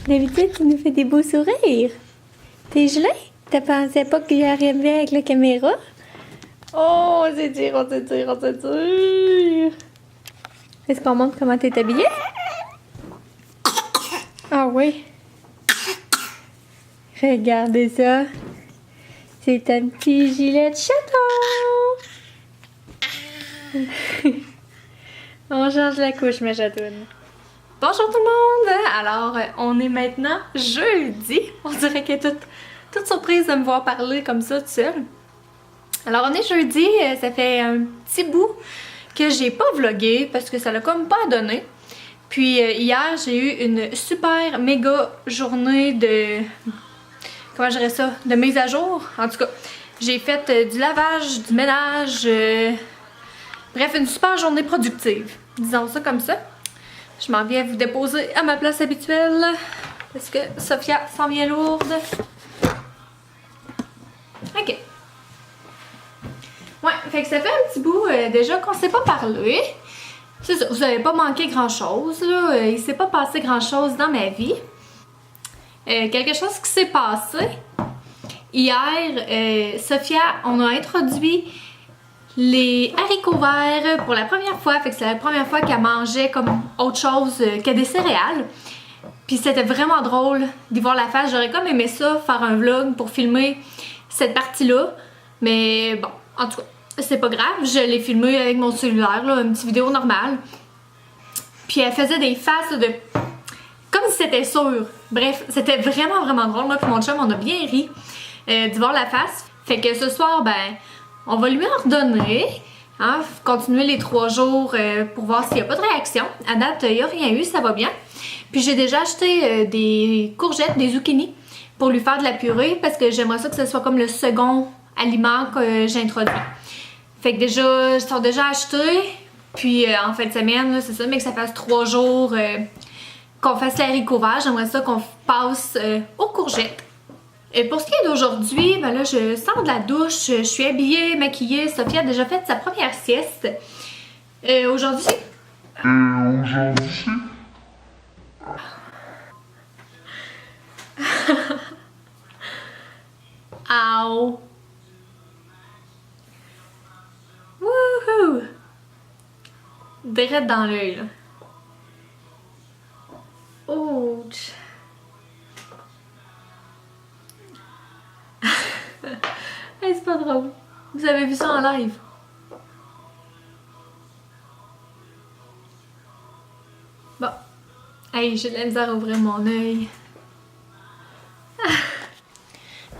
D'habitude, tu nous fais des beaux sourires. T'es gelé? T'as pensé pas qu'il arrivait avec la caméra? Oh, c'est dur, on s'étire, on s'étire. Est-ce qu'on montre comment t'es habillée? Ah oui. Regardez ça. C'est un petit gilet de chaton. On change la couche, ma chatoune. Bonjour tout le monde! Alors, on est maintenant jeudi. On dirait qu'elle est toute surprise de me voir parler comme ça toute seule. Alors, on est jeudi, ça fait un petit bout que j'ai pas vlogué parce que ça l'a comme pas donné. Puis hier, j'ai eu une super méga journée de... Comment je dirais ça? De mise à jour. En tout cas, j'ai fait du lavage, du ménage. Bref, une super journée productive. Disons ça comme ça. Je m'en viens vous déposer à ma place habituelle. Parce que Sophia s'en vient lourde. Ok. Ouais, fait que ça fait un petit bout déjà qu'on s'est pas parlé. C'est ça, vous avez pas manqué grand chose, là. Il s'est pas passé grand chose dans ma vie. Quelque chose qui s'est passé. Hier, Sophia, on a introduit les haricots verts pour la première fois. Fait que c'est la première fois qu'elle mangeait comme autre chose que des céréales. Puis c'était vraiment drôle d'y voir la face. J'aurais comme aimé ça, faire un vlog pour filmer cette partie-là. Mais bon, en tout cas, c'est pas grave. Je l'ai filmé avec mon cellulaire, là, une petite vidéo normale. Puis elle faisait des faces de... comme si c'était sûr. Bref, c'était vraiment, vraiment drôle. Moi et mon chum, on a bien ri d'y voir la face. Fait que ce soir, ben, on va lui en redonner. Hein, continuer les 3 jours pour voir s'il n'y a pas de réaction. À date, il n'y a rien eu, ça va bien. Puis j'ai déjà acheté des courgettes, des zucchini pour lui faire de la purée parce que j'aimerais ça que ce soit comme le second aliment que j'introduis. Fait que déjà, ils sont déjà achetés. Puis en fin de semaine, c'est ça, mais que ça fasse 3 jours qu'on fasse les haricots verts. J'aimerais ça qu'on passe aux courgettes. Et pour ce qui est d'aujourd'hui, ben là, je sors de la douche, je suis habillée, maquillée. Sophia a déjà fait sa première sieste. Aujourd'hui... Ow! Wouhou! Direct dans l'œil, là. Ouch! Hey, c'est pas drôle. Vous avez vu ça en live? Bon. Hey, j'ai de la misère à ouvrir mon œil.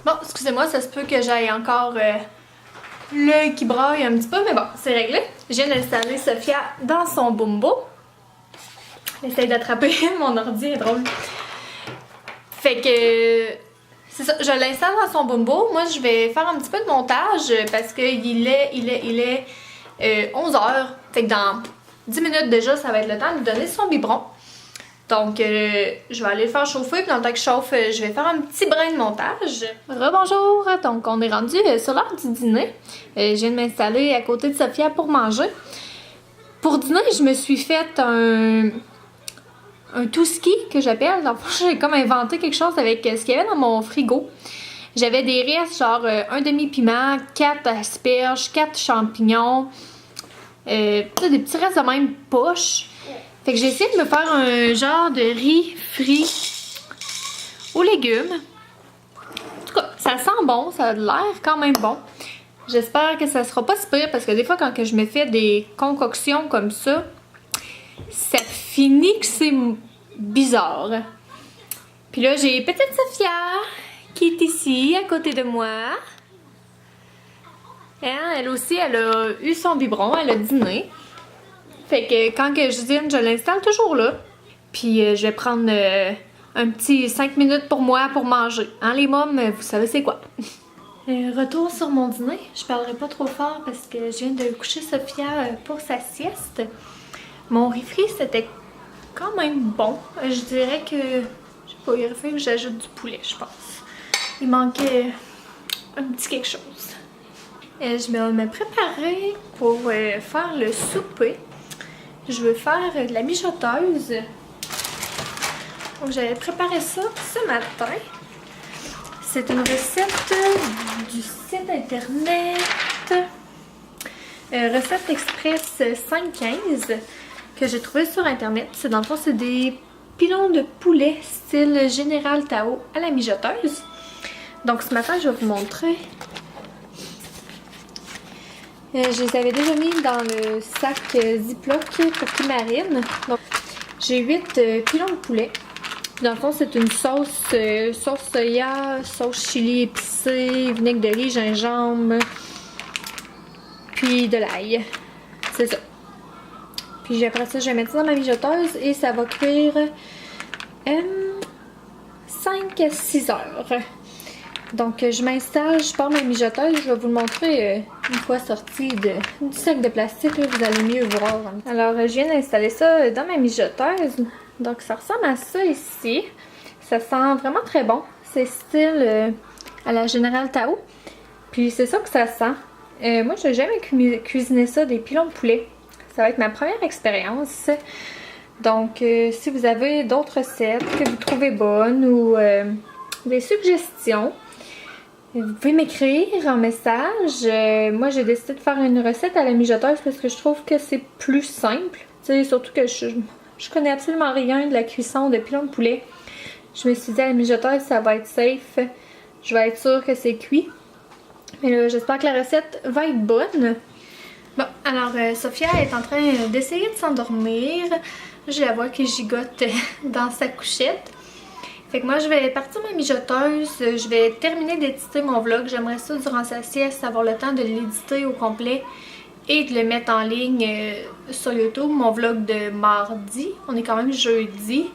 Bon, excusez-moi, ça se peut que j'aille encore l'œil qui braille un petit peu, mais bon, c'est réglé. Je viens d'installer Sophia dans son bumbo. J'essaie d'attraper mon ordi, est drôle. Fait que... c'est ça, je l'installe dans son bumbo. Moi, je vais faire un petit peu de montage parce qu'il est 11h. Fait que dans 10 minutes déjà, ça va être le temps de lui donner son biberon. Donc, je vais aller le faire chauffer. Puis dans le temps que je chauffe, je vais faire un petit brin de montage. Rebonjour! Donc, on est rendu sur l'heure du dîner. Je viens de m'installer à côté de Sophia pour manger. Pour dîner, je me suis fait un tout-ski que j'appelle. Dans le fond, j'ai comme inventé quelque chose avec ce qu'il y avait dans mon frigo. J'avais des restes, genre un demi-piment, 4 asperges, 4 champignons, des petits restes de même poche. Fait que j'ai essayé de me faire un genre de riz frit aux légumes. En tout cas, ça sent bon, ça a l'air quand même bon. J'espère que ça sera pas si pire parce que des fois quand que je me fais des concoctions comme ça, ça finit que c'est bizarre. Puis là, j'ai petite Sophia qui est ici, à côté de moi. Hein, elle aussi, elle a eu son biberon, elle a dîné. Fait que quand que je dîne, je l'installe toujours là. Puis je vais prendre un petit 5 minutes pour moi pour manger. Hein, les mômes, vous savez c'est quoi. Retour sur mon dîner. Je parlerai pas trop fort parce que je viens de coucher Sophia pour sa sieste. Mon riz frit, c'était quand même bon. Je dirais que... je sais pas, il aurait fallu que j'ajoute du poulet, je pense. Il manquait un petit quelque chose. Je vais me préparer pour faire le souper. Je veux faire de la mijoteuse. Donc j'avais préparé ça ce matin. C'est une recette du site internet Recette Express 515 que j'ai trouvé sur internet. C'est dans le fond, c'est des pilons de poulet style Général Tao à la mijoteuse. Donc ce matin, je vais vous montrer. Je les avais déjà mis dans le sac Ziploc pour qu'ils marinent. Donc j'ai 8 pilons de poulet. Dans le fond, c'est une sauce soya, sauce chili épicée, vinaigre de riz, gingembre, puis de l'ail. C'est ça. Puis après ça, je vais mettre ça dans ma mijoteuse et ça va cuire 5 à 6 heures. Donc, je m'installe, je pars ma mijoteuse. Je vais vous le montrer une fois sortie du sac de plastique. Là, vous allez mieux voir. Alors, je viens d'installer ça dans ma mijoteuse. Donc, ça ressemble à ça ici. Ça sent vraiment très bon. C'est style à la Général Tao. Puis, c'est ça que ça sent. Moi, je n'ai jamais cuisiné ça, des pilons de poulet. Ça va être ma première expérience. Donc, si vous avez d'autres recettes que vous trouvez bonnes ou des suggestions, vous pouvez m'écrire en message. Moi, j'ai décidé de faire une recette à la mijoteuse parce que je trouve que c'est plus simple. Tu sais, surtout que je connais absolument rien de la cuisson de pilons de poulet. Je me suis dit à la mijoteuse, ça va être safe. Je vais être sûre que c'est cuit. Mais là, j'espère que la recette va être bonne. Bon, alors Sophia est en train d'essayer de s'endormir. Je la vois qui gigote dans sa couchette. Fait que moi, je vais partir ma mijoteuse. Je vais terminer d'éditer mon vlog. J'aimerais ça, durant sa sieste, avoir le temps de l'éditer au complet et de le mettre en ligne sur YouTube. Mon vlog de mardi. On est quand même jeudi.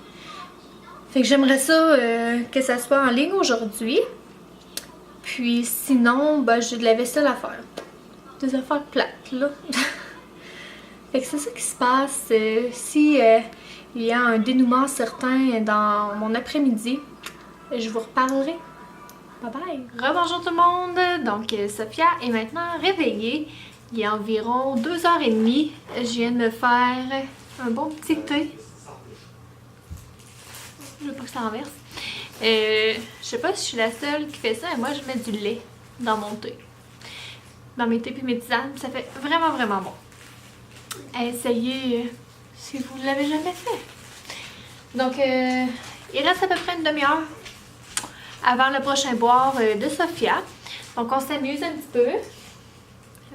Fait que j'aimerais ça que ça soit en ligne aujourd'hui. Puis sinon, ben, j'ai de la vaisselle à faire. Des affaires plates, là. Fait que c'est ça qui se passe. Si il y a un dénouement certain dans mon après-midi, je vous reparlerai. Bye bye! Rebonjour tout le monde! Donc, Sophia est maintenant réveillée. Il est environ 2h30. Je viens de me faire un bon petit thé. Je veux pas que ça renverse. Je sais pas si je suis la seule qui fait ça, mais moi je mets du lait dans mon thé. Dans mes thés et mes tisanes, ça fait vraiment vraiment bon. Essayez si vous ne l'avez jamais fait. Donc, il reste à peu près une demi-heure avant le prochain boire de Sophia. Donc, on s'amuse un petit peu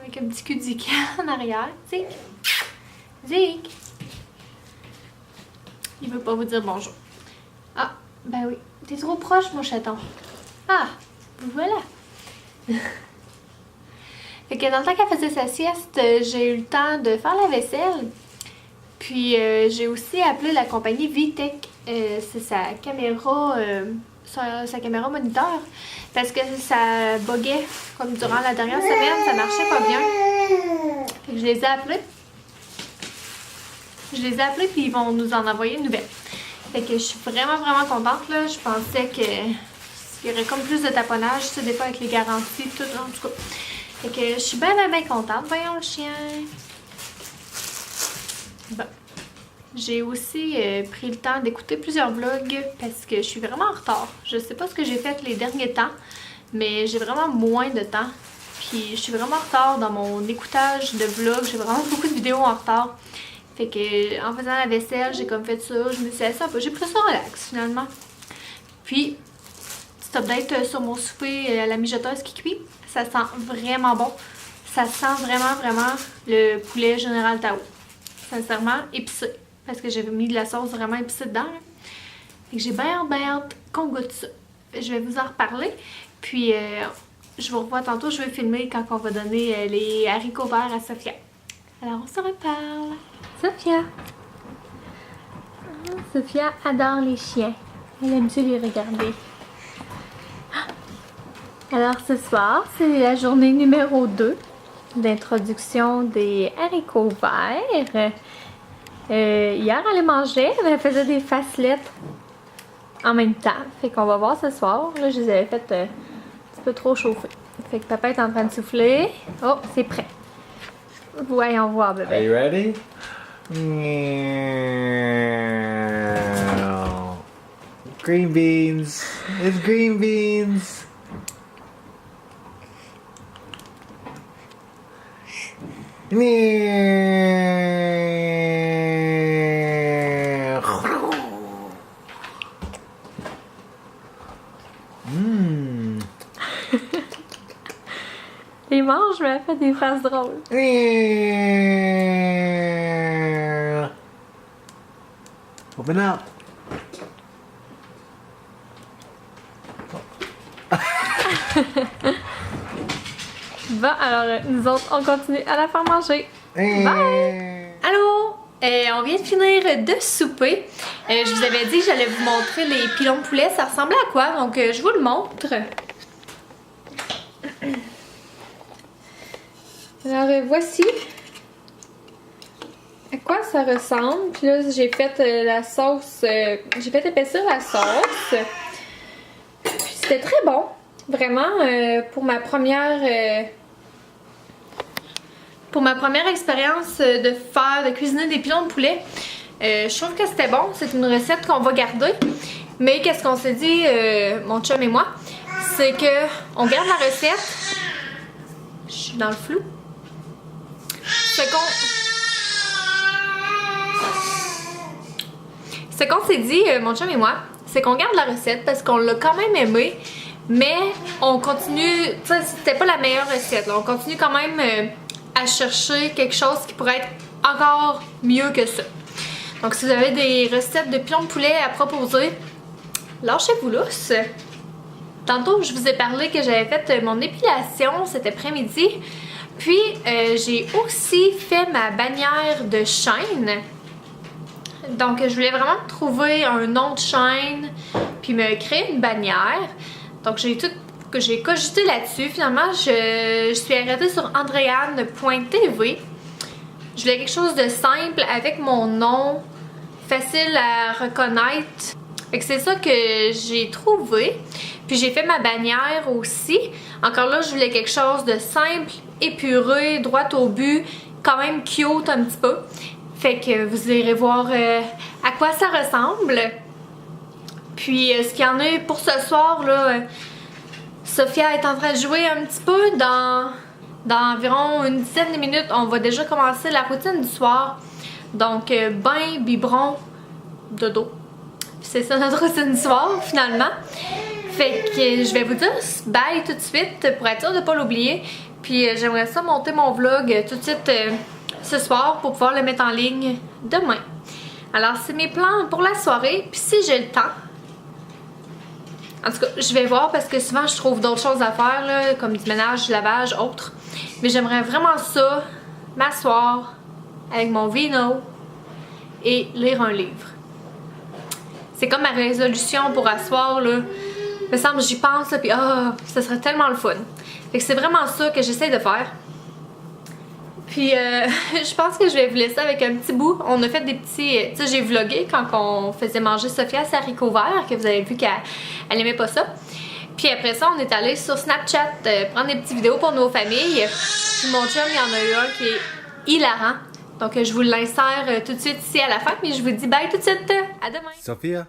avec un petit cudic en arrière. Zik! Zik! Il veut pas vous dire bonjour. Ah, ben oui. T'es trop proche, mon chaton. Ah, voilà. Fait que dans le temps qu'elle faisait sa sieste, j'ai eu le temps de faire la vaisselle. Puis j'ai aussi appelé la compagnie VTech. C'est sa caméra moniteur. Parce que ça buguait comme durant la dernière semaine, ça marchait pas bien. Fait que je les ai appelés. Puis ils vont nous en envoyer une nouvelle. Fait que je suis vraiment vraiment contente là. Je pensais qu'il y aurait comme plus de taponnage, tu sais, des fois avec les garanties, tout en tout cas. Fait que je suis bien contente. Voyons le chien. Bon. J'ai aussi pris le temps d'écouter plusieurs vlogs parce que je suis vraiment en retard. Je sais pas ce que j'ai fait les derniers temps, mais j'ai vraiment moins de temps. Puis je suis vraiment en retard dans mon écoutage de vlogs. J'ai vraiment beaucoup de vidéos en retard. Fait que en faisant la vaisselle, j'ai comme fait ça. Je me suis assise un peu. J'ai pris ça relax finalement. Puis, petit update sur mon souper à la mijoteuse qui cuit. Ça sent vraiment bon. Ça sent vraiment le poulet Général Tao. Sincèrement, épicé. Parce que j'avais mis de la sauce vraiment épicée dedans. Là. Fait que j'ai bien hâte qu'on goûte ça. Je vais vous en reparler. Puis, je vous revois tantôt. Je vais filmer quand on va donner les haricots verts à Sophia. Alors, on se reparle. Sophia. Sophia adore les chiens. Elle aime bien les regarder. Alors ce soir, c'est la journée numéro 2 d'introduction des haricots verts. Hier, elle les mangeait, mais elle faisait des facelettes en même temps. Fait qu'on va voir ce soir. Là, je les avais faites un petit peu trop chauffer. Fait que papa est en train de souffler. Oh, c'est prêt. Voyons voir, bébé. Are you ready? Green beans. It's green beans. Il mange, mais elle fait des phrases drôles. Open up. Bon, alors nous autres, on continue à la faire manger. Bye! Allô? On vient de finir de souper. Je vous avais dit que j'allais vous montrer les pilons de poulet. Ça ressemblait à quoi? Donc, je vous le montre. Alors, voici à quoi ça ressemble. Puis là, j'ai fait la sauce. J'ai fait épaissir la sauce. Puis c'était très bon. Vraiment, pour ma première expérience de cuisiner des pilons de poulet, je trouve que c'était bon. C'est une recette qu'on va garder. Mais qu'est-ce qu'on s'est dit, mon chum et moi, c'est que on garde la recette. Je suis dans le flou. Ce qu'on s'est dit, mon chum et moi, c'est qu'on garde la recette parce qu'on l'a quand même aimé, mais on continue, tu sais, c'était pas la meilleure recette, là. On continue quand même à chercher quelque chose qui pourrait être encore mieux que ça. Donc si vous avez des recettes de pilons de poulet à proposer, lâchez-vous lousse. Tantôt, je vous ai parlé que j'avais fait mon épilation cet après-midi. Puis, j'ai aussi fait ma bannière de chaîne. Donc, je voulais vraiment trouver un nom de chaîne, puis me créer une bannière. Donc, j'ai cogité là-dessus. Finalement, je suis arrêtée sur andreanne.tv. Je voulais quelque chose de simple avec mon nom, facile à reconnaître. Fait que c'est ça que j'ai trouvé. Puis j'ai fait ma bannière aussi. Encore là, je voulais quelque chose de simple, épuré, droit au but, quand même cute un petit peu. Fait que vous irez voir à quoi ça ressemble. Puis ce qu'il y en a pour ce soir, là, Sophia est en train de jouer un petit peu. Dans environ une dizaine de minutes, on va déjà commencer la routine du soir. Donc bain, biberon, dodo. C'est ça notre routine du soir finalement. Fait que je vais vous dire bye tout de suite pour être sûre de ne pas l'oublier. Puis j'aimerais ça monter mon vlog tout de suite ce soir pour pouvoir le mettre en ligne demain. Alors c'est mes plans pour la soirée. Puis si j'ai le temps, en tout cas je vais voir parce que souvent je trouve d'autres choses à faire là, comme du ménage, du lavage, autres. Mais j'aimerais vraiment ça, m'asseoir avec mon vino et lire un livre. C'est comme ma résolution pour asseoir là. Me semble j'y pense là, puis ça serait tellement le fun. Fait que c'est vraiment ça que j'essaie de faire. Puis je pense que je vais vous laisser avec un petit bout. On a fait des petits, tu sais, j'ai vlogué quand on faisait manger Sophia ses haricots verts, que vous avez vu qu'elle aimait pas ça. Puis après ça, on est allé sur Snapchat prendre des petites vidéos pour nos familles. Puis mon chum, il y en a eu un qui est hilarant. Donc je vous l'insère tout de suite ici à la fin, mais je vous dis bye tout de suite. À demain. Sophia.